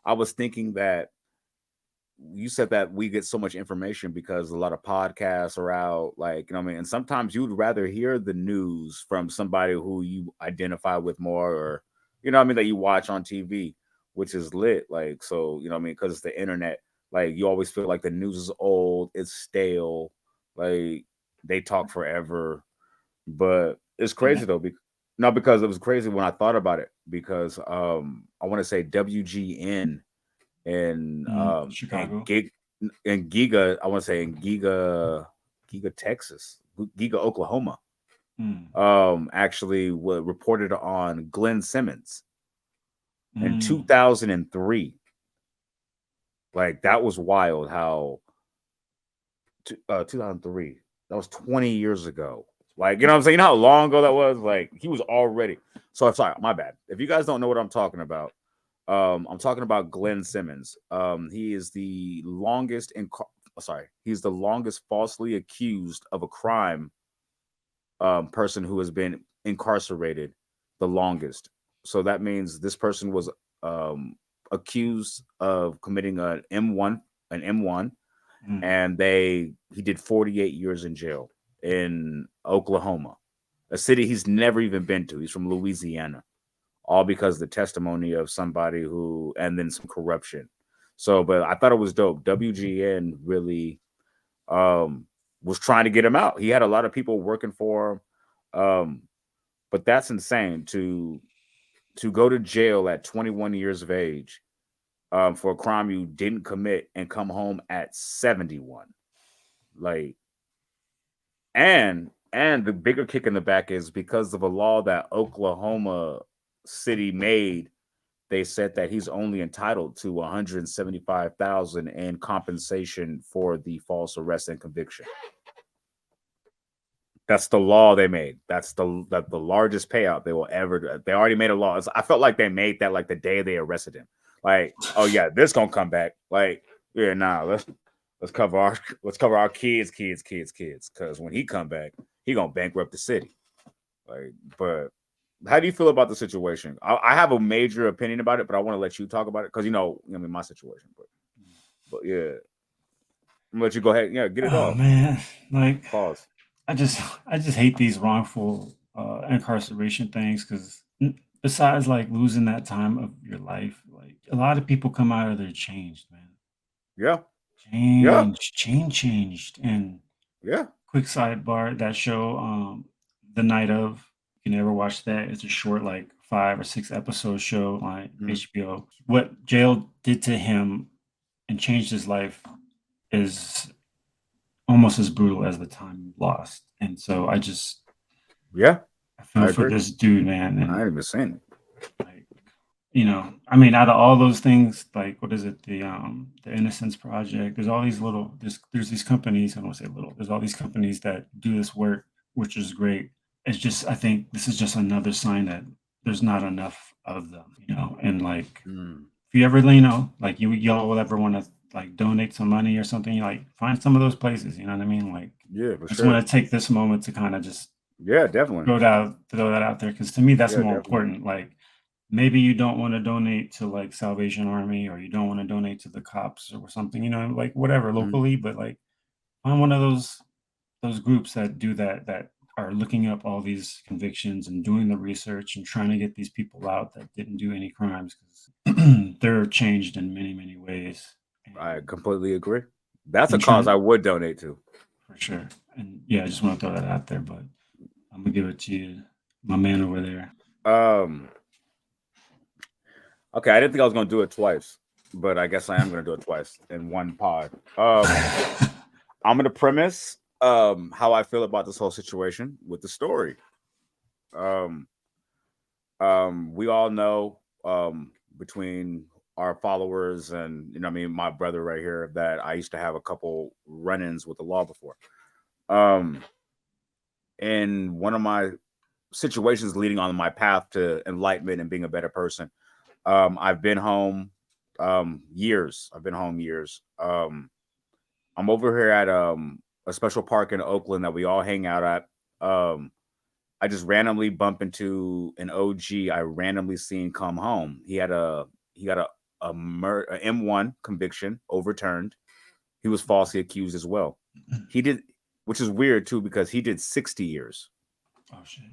I was thinking that you said that we get so much information because a lot of podcasts are out, like, what I mean? And sometimes you would rather hear the news from somebody who you identify with more, or, what I mean, that you watch on TV, which is lit. Like, so, what I mean? Because it's the internet, like, you always feel like the news is old, it's stale, like, they talk forever. But it's Yeah. crazy though, not because it was crazy when I thought about it, because I want to say WGN and Chicago. Giga, I want to say in Giga, Texas, Giga, Oklahoma. Mm, Actually, reported on Glynn Simmons in mm, 2003. Like, that was wild. How 2003. That was 20 years ago. Like, what I'm saying? You know how long ago that was? Like, he was already. So I'm sorry, my bad. If you guys don't know what I'm talking about, I'm talking about Glenn Simmons. He is the longest he's the longest falsely accused of a crime person who has been incarcerated the longest. So that means this person was um accused of committing an M1, mm. and he did 48 years in jail in Oklahoma, a city he's never even been to. He's from Louisiana, all because of the testimony of somebody who, and then some corruption. So, but I thought it was dope. WGN really um, was trying to get him out. He had a lot of people working for him, but that's insane to go to jail at 21 years of age for a crime you didn't commit and come home at 71. Like, and the bigger kick in the back is because of a law that Oklahoma City made. They said that he's only entitled to 175,000 in compensation for the false arrest and conviction. That's the law they made. That's the largest payout they will ever do. They already made a law. I felt like they made that like the day they arrested him. Like, oh yeah, this gonna come back. Like, yeah, nah, let's cover our kids. Because when he come back, he gonna bankrupt the city. Like, but how do you feel about the situation? I have a major opinion about it, but I want to let you talk about it because I mean, my situation. But yeah, I'm gonna let you go ahead. Yeah, get it Oh off. man, like Pause. I just hate these wrongful incarceration things because besides like losing that time of your life, like a lot of people come out of there changed, man. Yeah, yeah, Changed. And yeah. quick sidebar, that show, The Night of, you can never watch that. It's a short, like 5 or 6 episode show on Mhm. HBO. What jail did to him and changed his life is almost as brutal as the time lost. And so Yeah, I I feel for agree. this dude, man. I And ain't even saying it. like, I mean, out of all those things, like what is it, the Innocence Project, there's all these there's these companies, I don't want to say little, there's all these companies that do this work, which is great. It's just I think this is just another sign that there's not enough of them, and like Mm. if you ever, like y'all will ever want to like donate some money or something, like find some of those places, you know what I mean? Like Yeah, for I just sure. want to take this moment to kind of just Yeah, definitely. throw that out there because to me that's Yeah, more definitely. important. Like maybe you don't want to donate to like Salvation Army or you don't want to donate to the cops or something, like whatever Mhm. locally, but like find one of those groups that do that are looking up all these convictions and doing the research and trying to get these people out that didn't do any crimes because they're changed in many many ways I and completely agree. That's a and cause trying I would donate to. for sure. And yeah, I just want to throw that out there, but I'm gonna give it to you, my man over there. Um, okay, I didn't think I was gonna do it twice, but I guess I am gonna do it twice in one pod. I'm gonna premise how I feel about this whole situation with the story. Um, we all know between our followers and what I mean, my brother right here, that I used to have a couple run-ins with the law before. Um, and one of my situations leading on my path to enlightenment and being a better person, I've been home years. I've been home years. I'm over here at a special park in Oakland that we all hang out at. I just randomly bump into an OG I randomly seen come home. He had a a M1 conviction overturned. He was falsely accused as well. He did, which is weird too, because he did 60 years. Oh shit!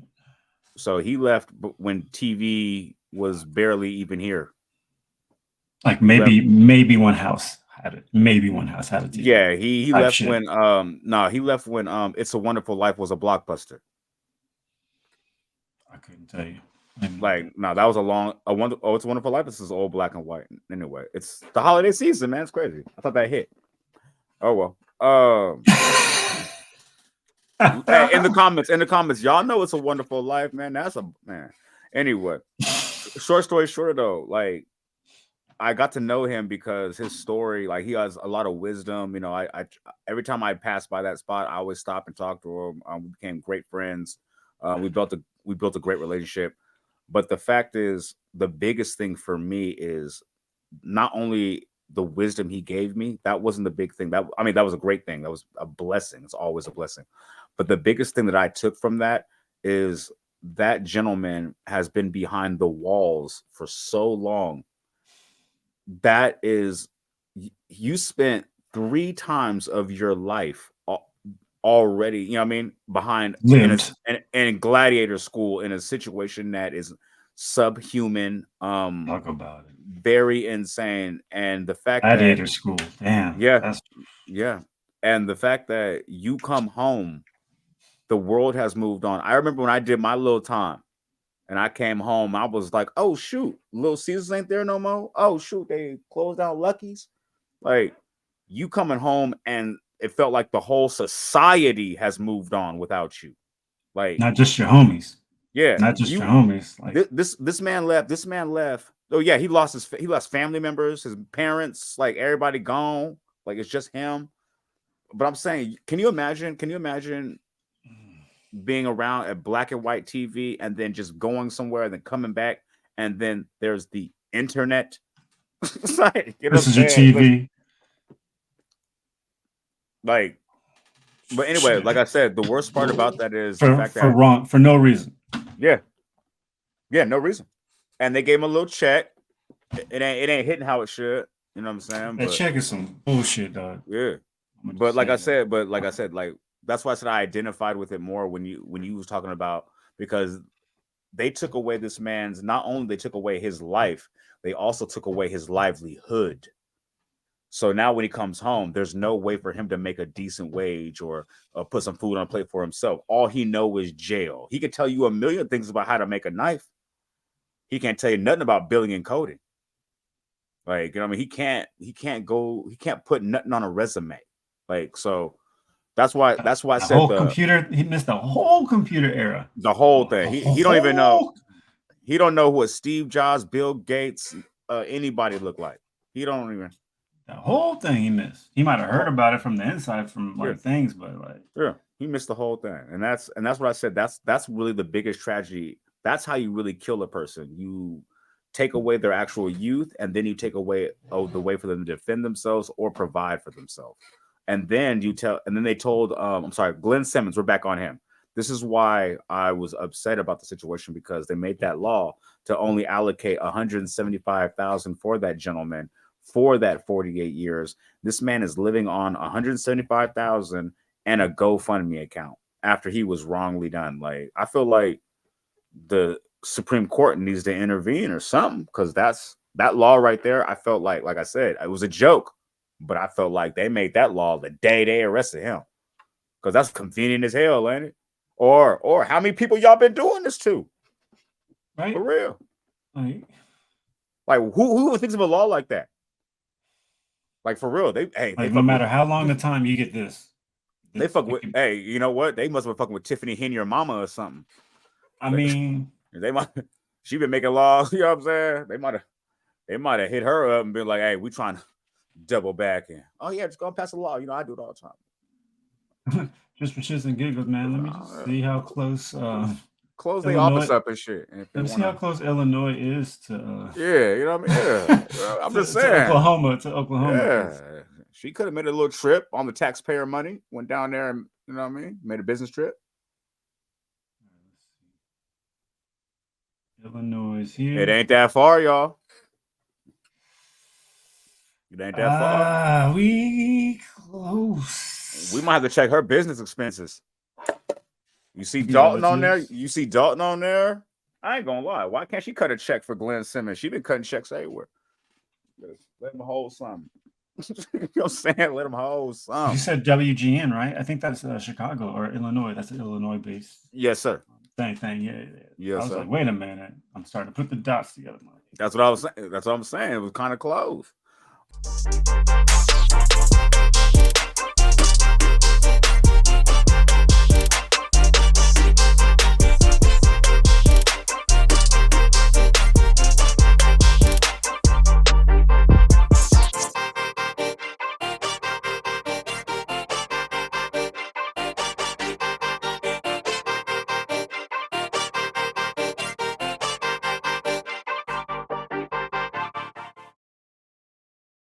So he left when TV was barely even here. Like maybe one house had it. Maybe one house had a TV. Yeah, he left shit. When he left when It's a Wonderful Life was a blockbuster. I couldn't tell you. Like, no, that was It's a Wonderful Life. This is all black and white. Anyway, it's the holiday season, man. It's crazy. I thought that hit. Oh well. Hey, in the comments, y'all know It's a Wonderful Life, man. That's a man. Anyway, short story short though, like I got to know him because his story, like he has a lot of wisdom. You know, I every time I pass by that spot, I always stop and talk to him. We became great friends. We built a great relationship. But the fact is, the biggest thing for me is not only the wisdom he gave me. That wasn't the big thing. That was a great thing. That was a blessing. It's always a blessing. But the biggest thing that I took from that is that gentleman has been behind the walls for so long. That is, you spent 3 times of your life already, you know what I mean, behind in gladiator school in a situation that is subhuman, talk about it, very insane. And the fact gladiator school, damn, yeah, and the fact that you come home, the world has moved on. I remember when I did my little time and I came home, I was like, oh shoot, Little Caesars ain't there no more. Oh shoot, they closed down Lucky's. Like, you coming home and it felt like the whole society has moved on without you. Like, not just your homies. Yeah, not just your homies. Like this man left. This man left. Oh yeah, he lost family members, his parents, like everybody gone. Like, it's just him. But I'm saying, can you imagine being around a black and white TV and then just going somewhere and then coming back and then there's the internet? Like, this is your TV. Like, but anyway, like I said, the worst part about that is the fact that for no reason. Yeah, no reason. And they gave him a little check. It ain't hitting how it should. You know what I'm saying? That check is some bullshit, dog. Yeah. But like I said, like that's why I said I identified with it more when you was talking about, because they took away this man's, not only they took away his life, they also took away his livelihood. So now when he comes home, there's no way for him to make a decent wage or put some food on a plate for himself. All he knows is jail. He can tell you a million things about how to make a knife. He can't tell you nothing about billing and coding. Like, you know what I mean? He can't put nothing on a resume. Like, so that's why I said he missed the whole computer era. The whole thing. He don't even know. He don't know what Steve Jobs, Bill Gates, anybody look like. He don't even. The whole thing he missed. He might have heard about it from the inside, from things, but like, he missed the whole thing. And that's what I said. That's really the biggest tragedy. That's how you really kill a person. You take away their actual youth, and then you take away the way for them to defend themselves or provide for themselves. And then they told, Glynn Simmons, we're back on him. This is why I was upset about the situation, because they made that law to only allocate $175,000 for that gentleman for that 48 years. This man is living on $175,000 and a GoFundMe account after he was wrongly done. Like, I feel like the Supreme Court needs to intervene or something, because that law right there. I felt like I said, it was a joke, but I felt like they made that law the day they arrested him, because that's convenient as hell, ain't it? Or how many people y'all been doing this to? Right, for real. Like who thinks of a law like that? Like, for real, they no matter how long the time you get this, they fuck with. Hey, you know what? They must have been fucking with Tiffany Henry or Mama or something. I mean, they might. She been making laws. You know what I'm saying? They might have hit her up and been like, "Hey, we trying to double back in." Oh yeah, just go pass a law. You know, I do it all the time. Just for shits and giggles, man. Let me just see how close. Close the office up and shit. Let me see how close Illinois is to. Yeah, you know what I mean. Yeah, I'm just saying. To Oklahoma. Yeah, she could have made a little trip on the taxpayer money. Went down there and, you know what I mean, made a business trip. Illinois is here. It ain't that far, y'all. It ain't that far. We close. We might have to check her business expenses. You see The Dalton on there? relatives. You see Dalton on there? I ain't gonna lie. Why can't she cut a check for Glynn Simmons? She been cutting checks everywhere. Let him hold something. You know what I'm saying? Let him hold something. You said WGN, right? I think that's Chicago or Illinois. That's an Illinois base. Yes, sir. Thing. Yeah. Yes, I was sir. like, wait a minute. I'm starting to put the dots together. That's what I was saying. That's what I'm saying. It was kind of close.